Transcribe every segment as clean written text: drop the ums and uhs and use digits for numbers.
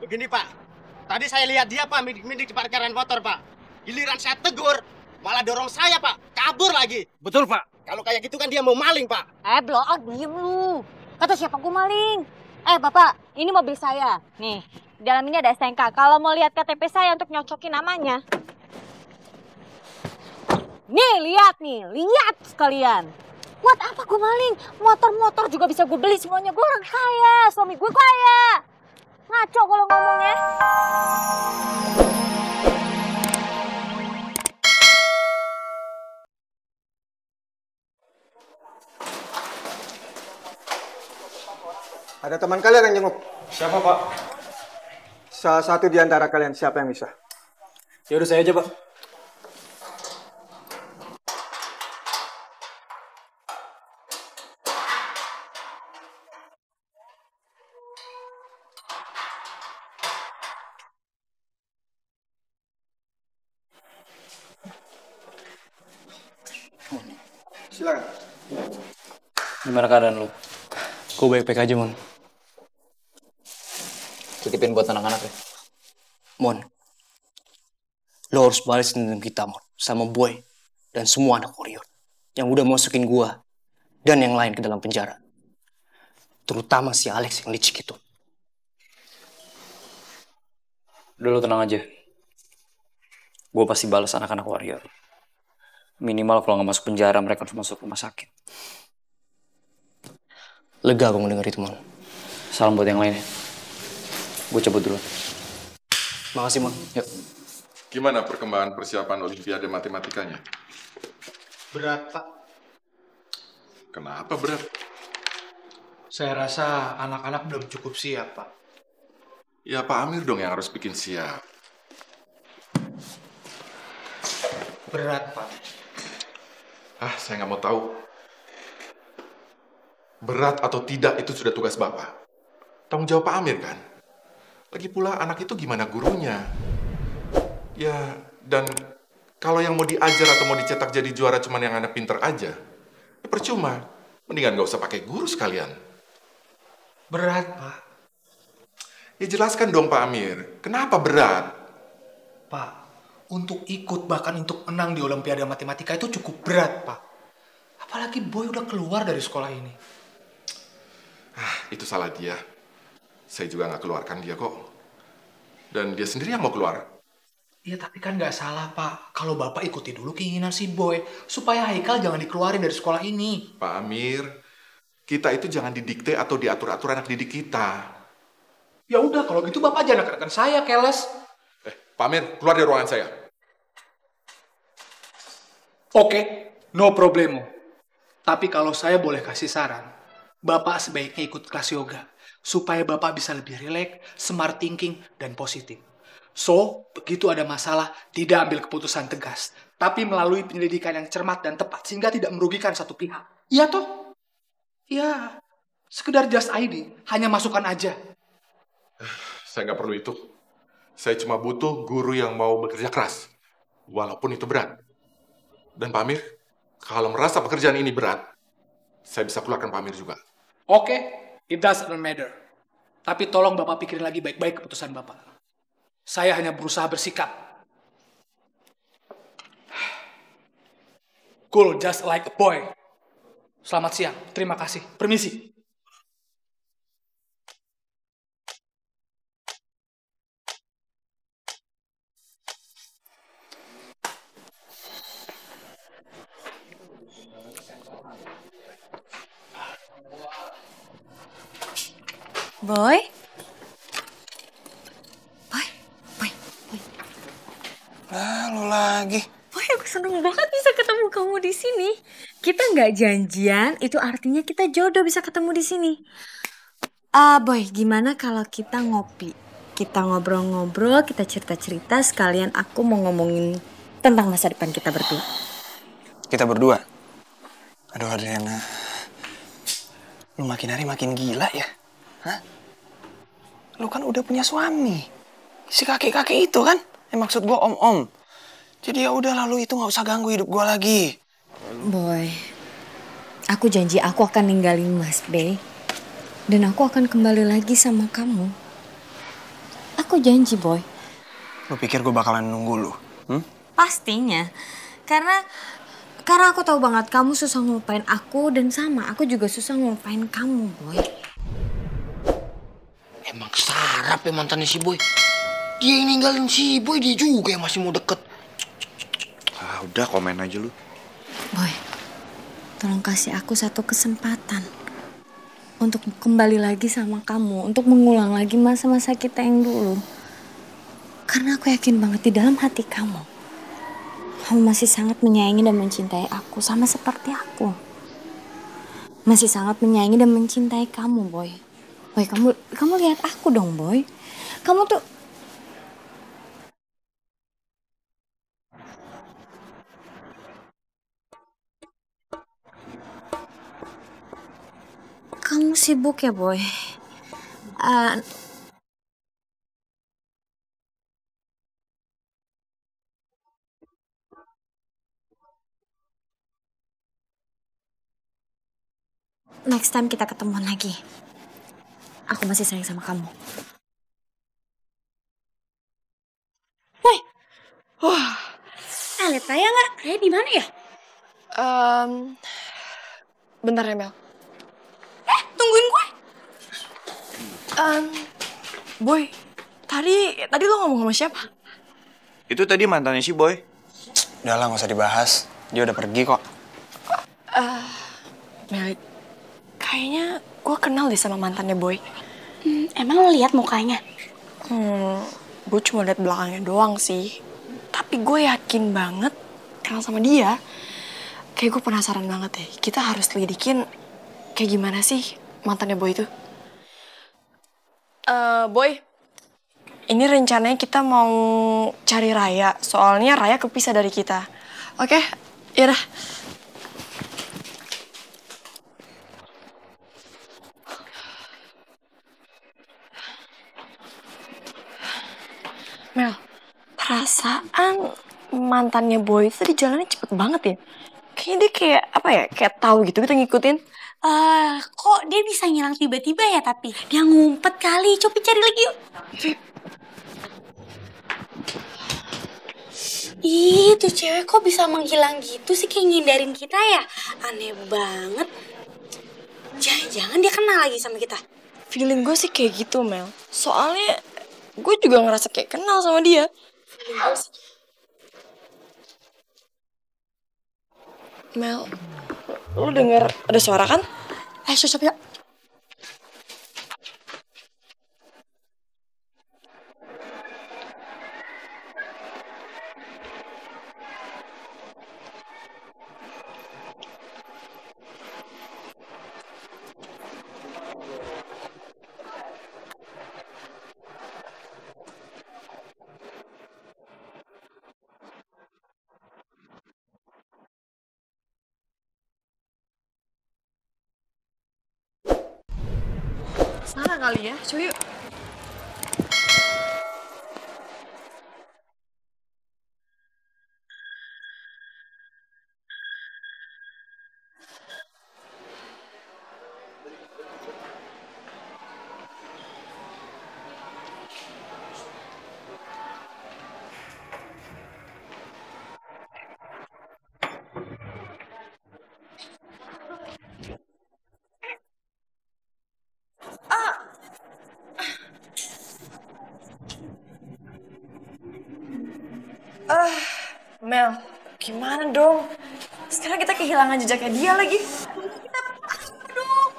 Begini Pak, tadi saya lihat dia Pak mindik di parkiran motor Pak. Giliran saya tegur, malah dorong saya Pak, kabur lagi. Betul Pak. Kalau kayak gitu kan dia mau maling Pak. Blow out, diem lu. Kata siapa gue maling? Bapak, ini mobil saya. Nih, di dalam ini ada STNK. Kalau mau lihat KTP saya untuk nyocokin namanya. Nih, lihat sekalian. Buat apa gue maling? Motor-motor juga bisa gue beli semuanya. Gue orang kaya, suami gue kaya. Ngaco kalau ngomongnya. Ada teman kalian yang jenguk? Siapa Pak? Salah satu di antara kalian, siapa yang bisa? Ya udah saya aja Pak. Silakan. Gimana keadaan lu? Gue baik-baik aja, Mon. Titipin buat anak-anak ya. Mon, lo harus balas dendam kita, Mon. Sama Boy dan semua anak warrior. Yang udah masukin gua dan yang lain ke dalam penjara. Terutama si Alex yang licik itu. Udah lo tenang aja. Gue pasti balas anak-anak warrior. Minimal kalau nggak masuk penjara, mereka harus masuk rumah sakit. Lega gue mendengar itu, Mon. Salam buat yang lainnya. Gue cabut dulu. Makasih, Mon. Yuk. Gimana perkembangan persiapan Olimpiade matematikanya? Berat, Pak. Kenapa berat? Saya rasa anak-anak belum cukup siap, Pak. Ya Pak Amir dong yang harus bikin siap. Berat, Pak. Saya nggak mau tahu. Berat atau tidak itu sudah tugas Bapak. Tanggung jawab Pak Amir kan? Lagi pula anak itu gimana gurunya? Ya, dan kalau yang mau diajar atau mau dicetak jadi juara cuman yang anak pinter aja, ya percuma. Mendingan nggak usah pakai guru sekalian. Berat, Pak. Ya jelaskan dong Pak Amir, kenapa berat? Pak, untuk ikut bahkan untuk menang di Olimpiade Matematika itu cukup berat, Pak. Apalagi Boy udah keluar dari sekolah ini. Itu salah dia. Saya juga nggak keluarkan dia kok. Dan dia sendiri yang mau keluar. Iya, tapi kan nggak salah, Pak. Kalau Bapak ikuti dulu keinginan si Boy, supaya Haikal jangan dikeluarin dari sekolah ini. Pak Amir, kita itu jangan didikte atau diatur-atur anak didik kita. Ya udah, kalau gitu Bapak jangan nekan saya, keles. Pak Amir, keluar dari ruangan saya. Oke, no problemo. Tapi kalau saya boleh kasih saran, Bapak sebaiknya ikut kelas yoga. Supaya Bapak bisa lebih rileks, smart thinking, dan positif. So, begitu ada masalah, tidak ambil keputusan tegas. Tapi melalui penyelidikan yang cermat dan tepat, sehingga tidak merugikan satu pihak. Iya toh? Iya. Sekedar just ID, hanya masukan aja. Saya nggak perlu itu. Saya cuma butuh guru yang mau bekerja keras. Walaupun itu berat. Dan Pak Amir, kalau merasa pekerjaan ini berat, saya bisa keluarkan Pak Amir juga. Oke, it doesn't matter. Tapi tolong Bapak pikirin lagi baik-baik keputusan Bapak. Saya hanya berusaha bersikap. Cool, just like a boy. Selamat siang, terima kasih. Permisi. Boy? Lo lagi. Boy, aku seneng banget bisa ketemu kamu di sini. Kita nggak janjian, itu artinya kita jodoh bisa ketemu di sini. Boy, gimana kalau kita ngopi? Kita ngobrol-ngobrol, kita cerita-cerita, sekalian aku mau ngomongin tentang masa depan kita berdua. Kita berdua? Aduh Adriana, lu makin hari makin gila ya? Hah? Lu kan udah punya suami. Si kakek-kakek itu kan? Maksud gua om-om. Jadi ya udah lalu itu nggak usah ganggu hidup gua lagi. Boy, aku janji aku akan ninggalin Mas Bay. Dan aku akan kembali lagi sama kamu. Aku aku janji, Boy. Lu pikir gue bakalan nunggu lu? Pastinya. Karena aku tahu banget kamu susah ngelupain aku dan sama aku juga susah ngelupain kamu, Boy. Emang sarap ya mantannya si Boy. Dia yang ninggalin si Boy, dia juga yang masih mau deket. Ah, udah komen aja lu. Boy, tolong kasih aku satu kesempatan untuk kembali lagi sama kamu, untuk mengulang lagi masa-masa kita yang dulu. Karena aku yakin banget di dalam hati kamu masih sangat menyayangi dan mencintai aku sama seperti aku. Masih sangat menyayangi dan mencintai kamu, Boy. Boy, kamu lihat aku dong, Boy. Kamu tuh kamu sibuk ya, Boy? Next time kita ketemuan lagi. Aku masih sayang sama kamu. Woi, lihat Raya nggak? Raya di mana ya? Bentar ya, Mel. Tungguin gue. Boy, tadi lo ngomong sama siapa? Itu tadi mantannya si Boy. Udah lah, gak usah dibahas. Dia udah pergi kok. Mel, kayaknya gue kenal deh sama mantannya Boy. Emang lo lihat mukanya? Gue cuma liat belakangnya doang sih. Tapi gue yakin banget kenal sama dia. Kayak gue penasaran banget deh. Kita harus lidikin kayak gimana sih mantannya Boy itu. Boy, ini rencananya kita mau cari Raya. Soalnya Raya kepisah dari kita. Oke, yaudah. Mel, perasaan mantannya Boy itu di jalannya cepet banget ya. Kayaknya dia kayak apa ya? Kayak tahu gitu kita ngikutin. Kok dia bisa ngilang tiba-tiba ya tapi? Dia ngumpet kali, coba cari lagi yuk. Ih, tuh cewek kok bisa menghilang gitu sih, kayak ngindarin kita ya? Aneh banget. Jangan-jangan dia kenal lagi sama kita. Feeling gue sih kayak gitu, Mel. Soalnya gue juga ngerasa kayak kenal sama dia. Feeling gue sih. Mel, lu denger ada suara kan? Stop yuk. Sana kali ya, coba yuk. Mel, gimana dong? Sekarang kita kehilangan jejaknya dia lagi. Kita dong.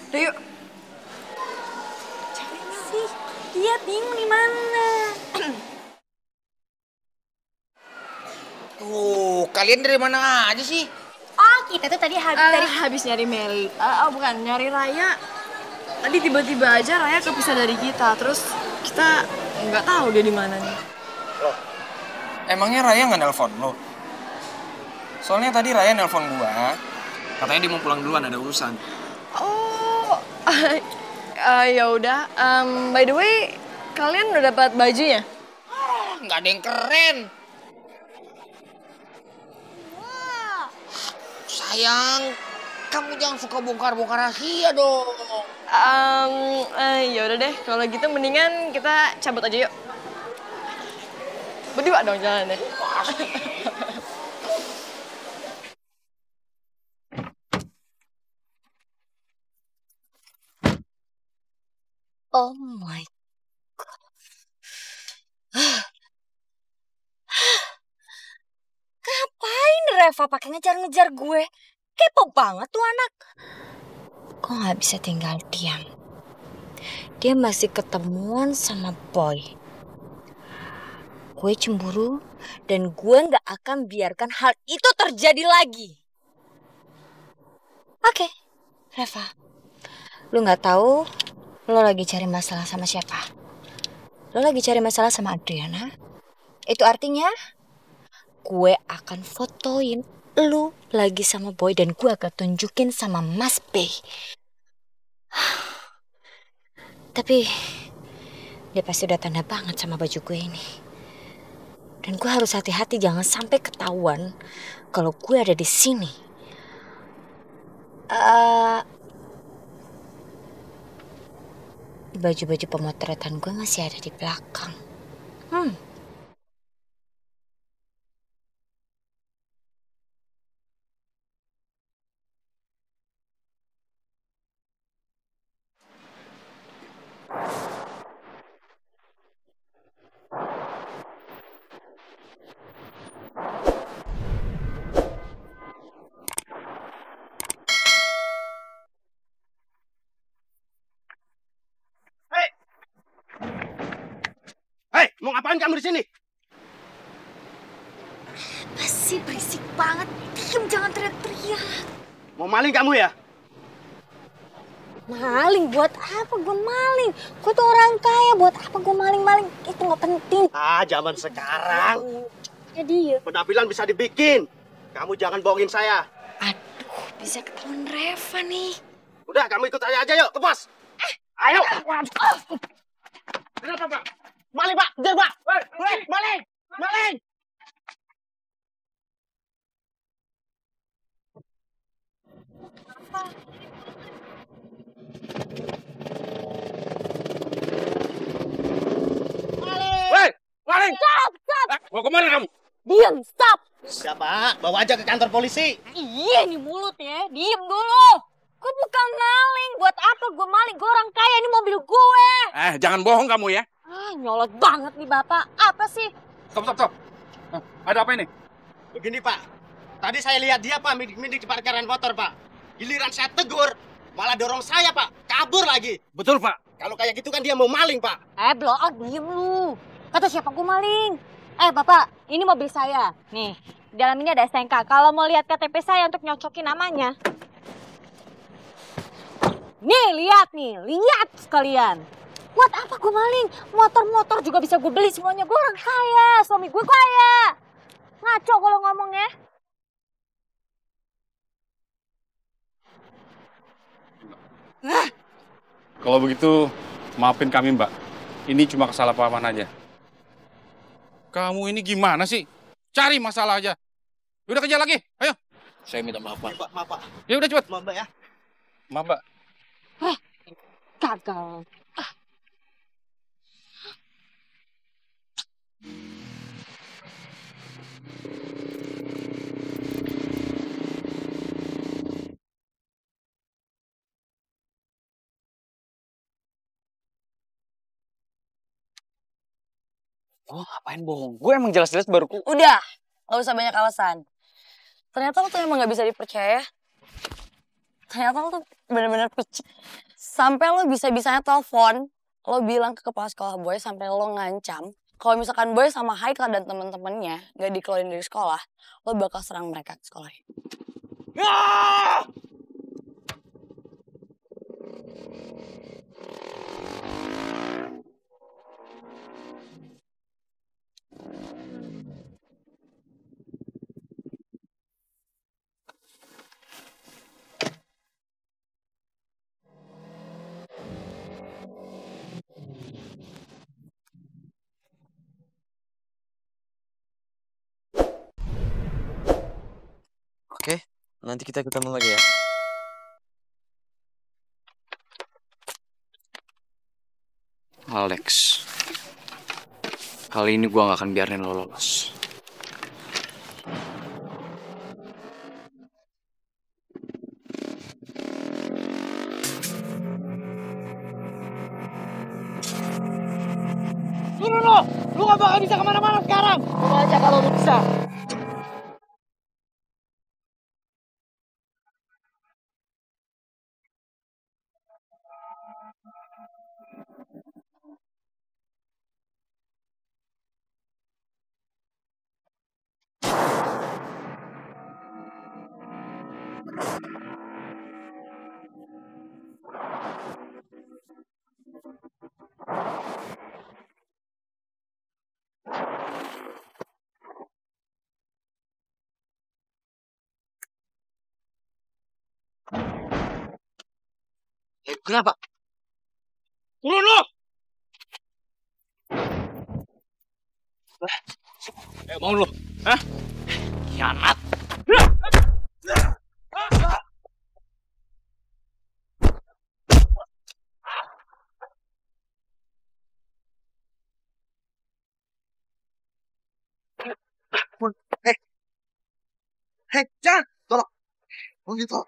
Udah yuk. Cari sih. Dia bingung di mana. Kalian dari mana aja sih? Oh, kita tuh tadi Habis nyari Meli. Bukan, nyari Raya. Tadi tiba-tiba aja Raya kepisah dari kita. Terus kita nggak tahu dia di mana nih. Emangnya Raya nggak nelpon lo? Soalnya tadi Raya nelpon gua. Katanya dia mau pulang duluan, ada urusan. Oh, ya udah. By the way, kalian udah dapat bajunya? Nggak ada yang keren. Sayang, kamu jangan suka bongkar-bongkar rahasia dong. Ya udah deh, kalau gitu mendingan kita cabut aja yuk. Berdua dong jalan deh. Oh my God. Ngapain Reva pakai ngejar-ngejar gue? Kepo banget tuh anak. Kok nggak bisa tinggal diam? Dia masih ketemuan sama Boy. Gue cemburu dan gue nggak akan biarkan hal itu terjadi lagi. Oke, Reva. Lu nggak tahu lo lagi cari masalah sama siapa? Lo lagi cari masalah sama Adriana? Itu artinya gue akan fotoin lu lagi sama Boy dan gue akan tunjukin sama Mas B. Tapi dia pasti udah tanda banget sama baju gue ini. Dan gue harus hati-hati jangan sampai ketahuan kalau gue ada di sini. Baju-baju pemotretan gue masih ada di belakang. Hei, mau ngapain kamu di sini? Masih berisik banget. Diam, jangan teriak-teriak. Mau maling kamu ya? Maling? Buat apa gue maling? Gue tuh orang kaya. Buat apa gue maling-maling? Itu gak penting. Ah, zaman sekarang. Ya dia. Penampilan bisa dibikin. Kamu jangan bohongin saya. Aduh, bisa ketahuan Reva nih. Udah, kamu ikut saya aja yuk, ke pos. Ayo. Kenapa, Pak? Maling, Pak. Kejar, Pak. Maling. Maling. Maling. Stop. Mau kemana kamu? Diam, stop. Siapa? Bawa aja ke kantor polisi. Iya, ini mulut ya. Diem dulu. Gue bukan maling. Buat apa gue maling? Gue orang kaya. Ini mobil gue. Jangan bohong kamu ya. Nyolot banget nih Bapak. Apa sih? Stop. Ada apa ini? Begini, Pak. Tadi saya lihat dia, Pak, mindik di parkiran motor, Pak. Giliran saya tegur, malah dorong saya, Pak. Kabur lagi. Betul, Pak. Kalau kayak gitu kan dia mau maling, Pak. Blok, diem lu. Kata siapa gue maling? Bapak, ini mobil saya. Nih, di dalam ini ada STNK. Kalau mau lihat KTP saya untuk nyocokin namanya. Nih, lihat sekalian. Buat apa gue maling? Motor-motor juga bisa gue beli semuanya. Gue orang kaya, suami gue kaya. Ngaco kalau ngomongnya. Kalau begitu, maafin kami, Mbak. Ini cuma kesalahpahaman aja. Kamu ini gimana sih? Cari masalah aja. Udah kerja lagi, ayo. Saya minta maaf, Pak. Maaf, Pak. Ya udah cepet. Maaf, Mbak ya. Maaf, Mbak. Gagal. Gue ngapain bohong? Gue emang jelas-jelas baru Udah, gak usah banyak alasan. Ternyata lo tuh emang gak bisa dipercaya. Ternyata lo tuh bener-bener picik. Sampai lo bisa-bisanya telepon, lo bilang ke kepala sekolah Boy sampai lo ngancam. Kalau misalkan Boy sama Haikal dan temen-temennya gak dikeluarin dari sekolah, lo bakal serang mereka ke sekolah. Oke, nanti kita ketemu lagi ya. Alex, kali ini gua gak akan biarin lo lolos. Turun lo! Lu gak bakal bisa kemana-mana sekarang! Coba aja kalau lu bisa. Kenapa? Turun lo! Mau lu? Hah? Kianat. Hei, jangan! Tolong! Oh gitu.